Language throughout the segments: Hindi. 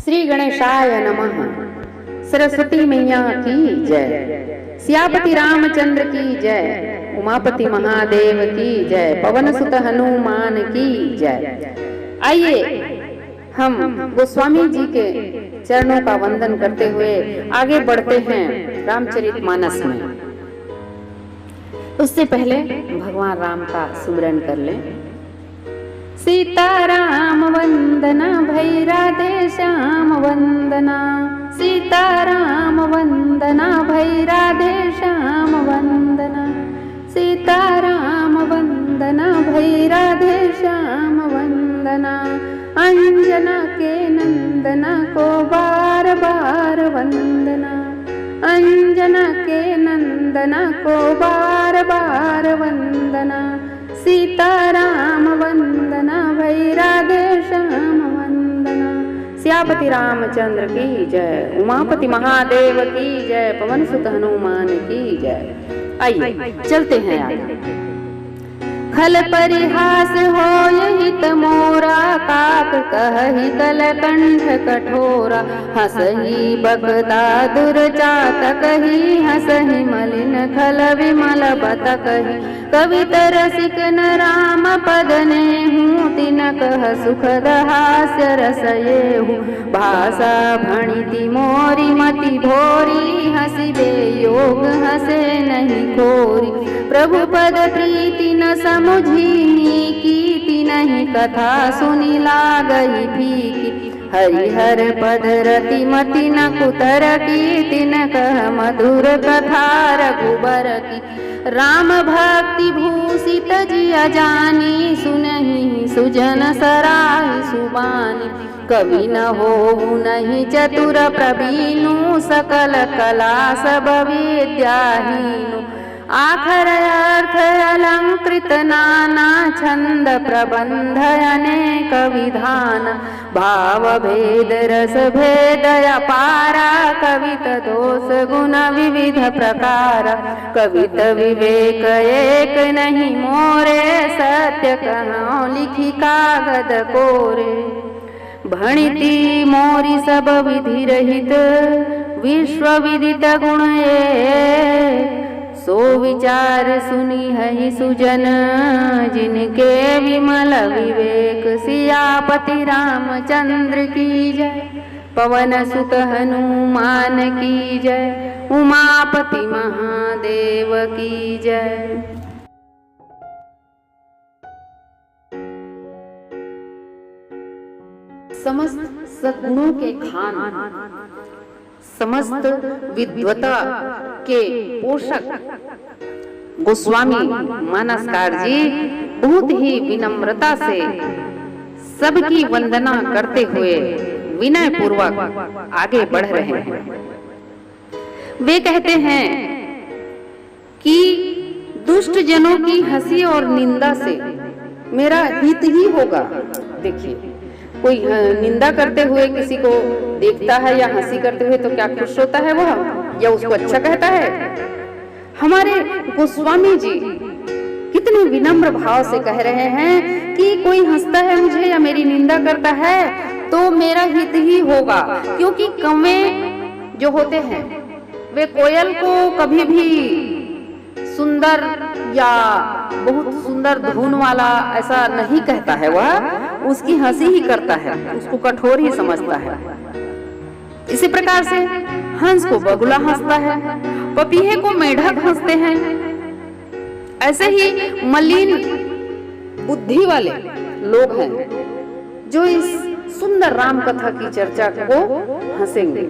श्री गणेशाय नमः। सरस्वती मैया की जय। सियापति रामचंद्र की जय। उमापति महादेव की जय। पवन सुत हनुमान की जय। आइए हम गोस्वामी जी के चरणों का वंदन करते हुए आगे बढ़ते हैं रामचरितमानस में। उससे पहले भगवान राम का सुमिरन कर लें। सीताराम वंदना भई राधे श्याम वंदना। सीताराम वंदना भई राधे श्याम वंदना। सीताराम वंदना भई राधे श्याम वंदना। अंजना के नंदना को बार बार वंदना। अंजना के नंदना को बार बार वंदना। सीताराम वंदना भई राधे श्याम वंदना। सियापति रामचंद्र की जय। उमापति महादेव की जय। पवन सुत हनुमान की जय। आइए चलते हैं आगे। खल परिहास हो हित मोरा। काक कहहि कलकंठ कठोरा। हसहि बकता दुर्चातकहि। हसहि मलिन खल विमल बतकहि। कवित रसिक न राम पद नेहु। तिनकह सुखद हास्य रसयेहु। भाषा भणिति मोरी मति भोरी। हसिबे योग हसे नहीं खोरी। प्रभु पद प्रीति न समुझी। कीति नहीं कथा सुनी लागई फीकी। हरिहर पद रति मति न कुतर की। तिनकह मधुर कथा रघुबर की। राम भक्ति भूषित जिया जानी। सुनहि सुजन सराहि सुबानी। कवि न होहु नहीं चतुर प्रवीणु। सकल कला सब विद्याहीनु। आखर अर्थ अलंकृत नाना। छंद प्रबंध अनेक विधान। भाव भेद रस भेद अपारा। कवित दोष गुण विविध प्रकार। कवित विवेक एक नहीं मोरे। सत्य कहूँ लिखी कागद कोरे। भणिति मोरी सब विधि रहित। विश्व विदित गुण एक। सो विचार सुनी है सुजन। जिनके विमल विवेक। सियापति रामचंद्र की जय। पवन सुत हनुमान की जय। उमापति महादेव की जय। समस्त सद्गुणों के खान। समस्त विद्वता के पोषक गोस्वामी मानसकार जी बहुत ही विनम्रता से सबकी वंदना करते हुए विनय पूर्वक आगे बढ़ रहे हैं। वे कहते हैं कि दुष्ट जनों की हंसी और निंदा से मेरा हित ही होगा। देखिए, कोई निंदा करते हुए किसी को देखता है या हंसी करते हुए तो क्या खुश होता है वह, या उसको अच्छा कहता है? हमारे गोस्वामी जी कितने विनम्र भाव से कह रहे हैं कि कोई हंसता है मुझे या मेरी निंदा करता है तो मेरा हित ही होगा। क्योंकि कौवे जो होते हैं वे कोयल को कभी भी सुंदर या बहुत सुंदर धुन वाला ऐसा नहीं कहता है, वह उसकी हंसी ही करता है, उसको कठोर ही समझता है। इसी प्रकार से हंस को बगुला हंसता है, पपीहे को मेढक हंसते हैं। ऐसे ही मलिन बुद्धि वाले लोग हैं जो इस सुंदर राम कथा की चर्चा को हंसेंगे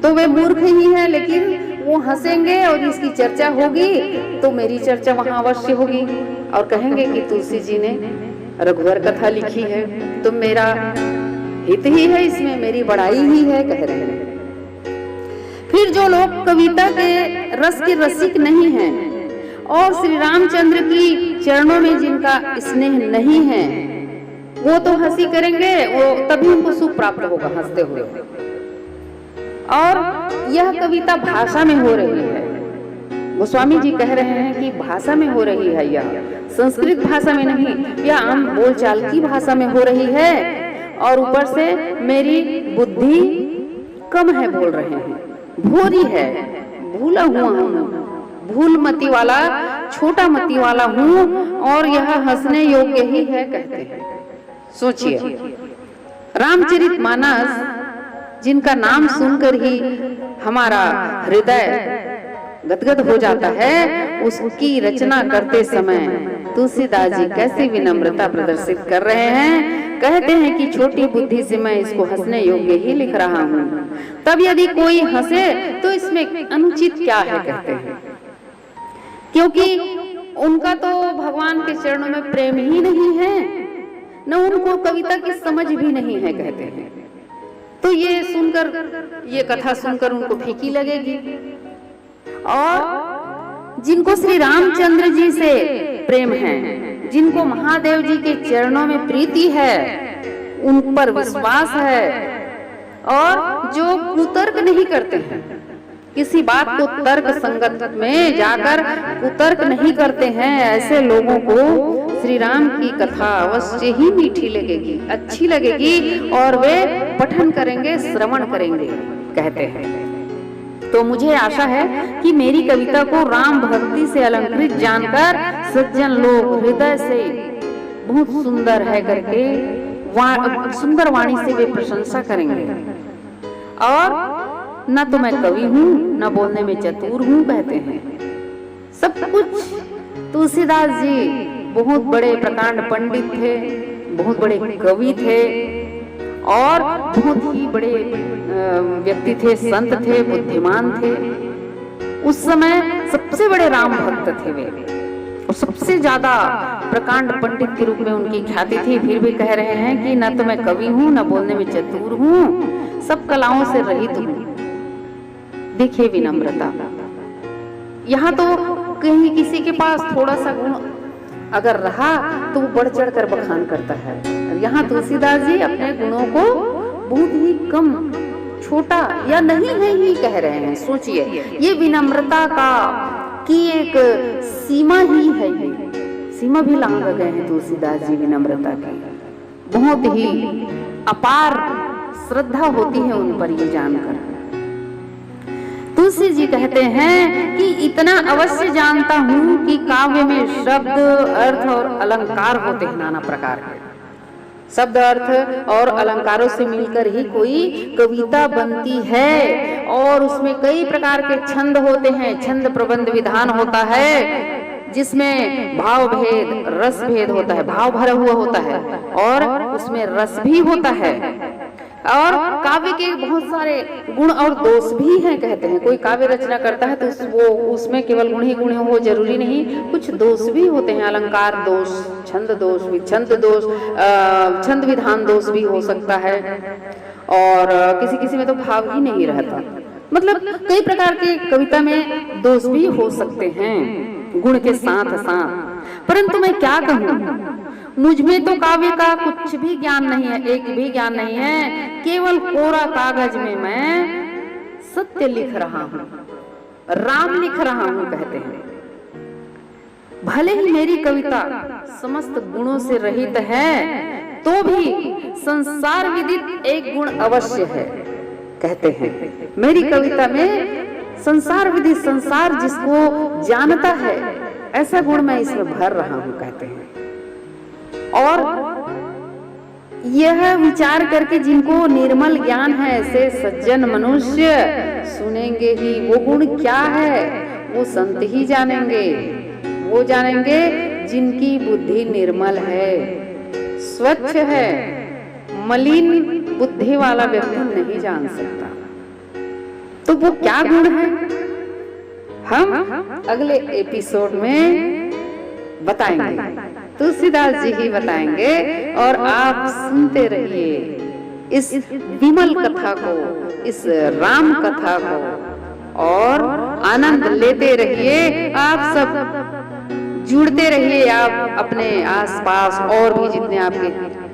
तो वे मूर्ख ही हैं, लेकिन वो हंसेंगे और इसकी चर्चा होगी तो मेरी चर्चा वहां अवश्य होगी और कहेंगे कि तुलसी जी ने रघुवर कथा लिखी है तो मेरा हित ही है, इसमें मेरी बड़ाई ही है, कह रहे हैं। फिर जो लोग कविता के रस के रसिक नहीं हैं और श्री रामचंद्र की चरणों में जिनका स्नेह नहीं है वो तो हंसी करेंगे, वो तभी उनको सुख प्राप्त होगा हंसते हुए। और यह कविता भाषा में हो रही है। गोस्वामी जी कह रहे हैं कि भाषा में हो रही है, यह संस्कृत भाषा में नहीं, यह आम बोलचाल की भाषा में हो रही है। और ऊपर से मेरी बुद्धि कम है बोल रहे हैं, भोरी है, भूला हुआ हूँ, भूल मती वाला, छोटा मती वाला हूँ और यह हंसने योग्य ही है कहते हैं। सोचिए, रामचरितमानस जिनका नाम सुनकर ही हमारा हृदय गदगद हो जाता है, उसकी रचना करते समय तुलसीदास जी कैसी विनम्रता प्रदर्शित कर रहे हैं। कहते हैं कि छोटी बुद्धि से मैं इसको हंसने योग्य ही लिख रहा हूँ। तब यदि कोई हंसे तो इसमें अनुचित क्या है कहते हैं, क्योंकि उनका तो भगवान के चरणों में प्रेम ही नहीं है, न उनको कविता की समझ भी नहीं है कहते हैं। तो ये सुनकर, ये कथा सुनकर उनको फीकी लगेगी। और जिनको श्री रामचंद्र जी से प्रेम है, जिनको महादेव जी के चरणों में प्रीति है, उन पर विश्वास है और जो कुतर्क नहीं करते हैं, किसी बात को तर्क संगत में जाकर कुतर्क नहीं करते हैं, ऐसे लोगों को श्री राम की कथा अवश्य ही मीठी लगेगी, अच्छी लगेगी और वे पठन करेंगे, श्रवण करेंगे कहते हैं। तो मुझे आशा है कि मेरी कविता को राम भक्ति से अलंकृत जानकर सज्जन लोग हृदय से बहुत सुंदर है करके सुंदर वाणी से वे प्रशंसा करेंगे। और न तो मैं कवि हूँ, न बोलने में चतुर हूँ कहते हैं। सब कुछ तुलसीदास जी बहुत बड़े प्रकांड पंडित थे, बहुत बड़े कवि थे और बहुत ही बड़े व्यक्ति थे, संत थे, बुद्धिमान थे। उस समय सबसे बड़े राम भक्त थे वे और सबसे ज्यादा प्रकांड पंडित के रूप में उनकी ख्याति थी। फिर भी कह रहे हैं कि न तो मैं कवि हूँ, न बोलने में चतुर हूँ, सब कलाओं से रहित हूँ। देखिए विनम्रता, यहाँ तो कहीं किसी के पास थोड़ा सा गुण अगर रहा तो वो बढ़ चढ़ कर बखान करता है। यहाँ तुलसीदास जी अपने गुणों को बहुत ही कम, छोटा या नहीं है ही कह रहे हैं। सोचिए, ये विनम्रता का की एक सीमा ही है, सीमा भी लांघ गए हैं तुलसीदास जी विनम्रता की। बहुत ही अपार श्रद्धा होती है उन पर ये जानकर। तुलसी जी कहते हैं कि इतना अवश्य जानता हूँ कि काव्य में शब्द, अर्थ और अलंकार होते हैं नाना प्रकार के। शब्द, अर्थ और अलंकारों से मिलकर ही कोई कविता बनती है और उसमें कई प्रकार के छंद होते हैं। छंद प्रबंध विधान होता है जिसमें भाव भेद, रस भेद होता है, भाव भरा हुआ होता है और उसमें रस भी होता है। और काव्य के बहुत सारे गुण और दोष भी हैं कहते हैं। कोई काव्य रचना करता है तो वो उसमें केवल गुण ही गुण हो जरूरी नहीं, कुछ दोष भी होते हैं। अलंकार दोष, छंद दोष, विच्छंद दोष, छंद विधान दोष भी हो सकता है और किसी किसी में तो भाव ही नहीं रहता। मतलब कई प्रकार के कविता में दोष भी हो सकते हैं गुण के साथ साथ। परंतु मैं क्या कहूँ, मुझ में तो काव्य का कुछ भी ज्ञान नहीं है, एक भी ज्ञान नहीं है। केवल कोरा कागज में मैं सत्य लिख रहा हूँ, राम लिख रहा हूँ कहते हैं। भले ही मेरी कविता समस्त गुणों से रहित है तो भी संसार विदित एक गुण अवश्य है कहते हैं। मेरी कविता में संसार विदित, संसार जिसको जानता है ऐसा गुण मैं इसमें भर रहा हूँ कहते हैं। और यह विचार करके जिनको निर्मल ज्ञान है ऐसे सज्जन मनुष्य सुनेंगे ही। वो गुण क्या है वो संत ही जानेंगे, वो जानेंगे जिनकी बुद्धि निर्मल है, स्वच्छ है। मलिन बुद्धि वाला व्यक्ति नहीं जान सकता। तो वो क्या गुण है हम अगले एपिसोड में बताएंगे, तुलसीदास जी ही बताएंगे। और आप सुनते रहिए इस विमल कथा को, इस राम कथा को और आनंद लेते रहिए। आप सब जुड़ते रहिए, आप अपने आसपास और भी जितने आपके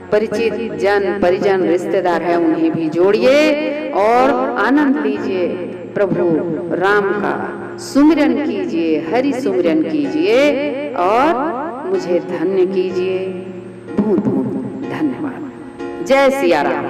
परिचित जन, परिजन, रिश्तेदार हैं उन्हें भी जोड़िए और आनंद लीजिए। प्रभु राम का सुमिरन कीजिए, हरि सुमिरन कीजिए और मुझे धन्य कीजिए। बहुत बहुत धन्यवाद। जय सिया राम।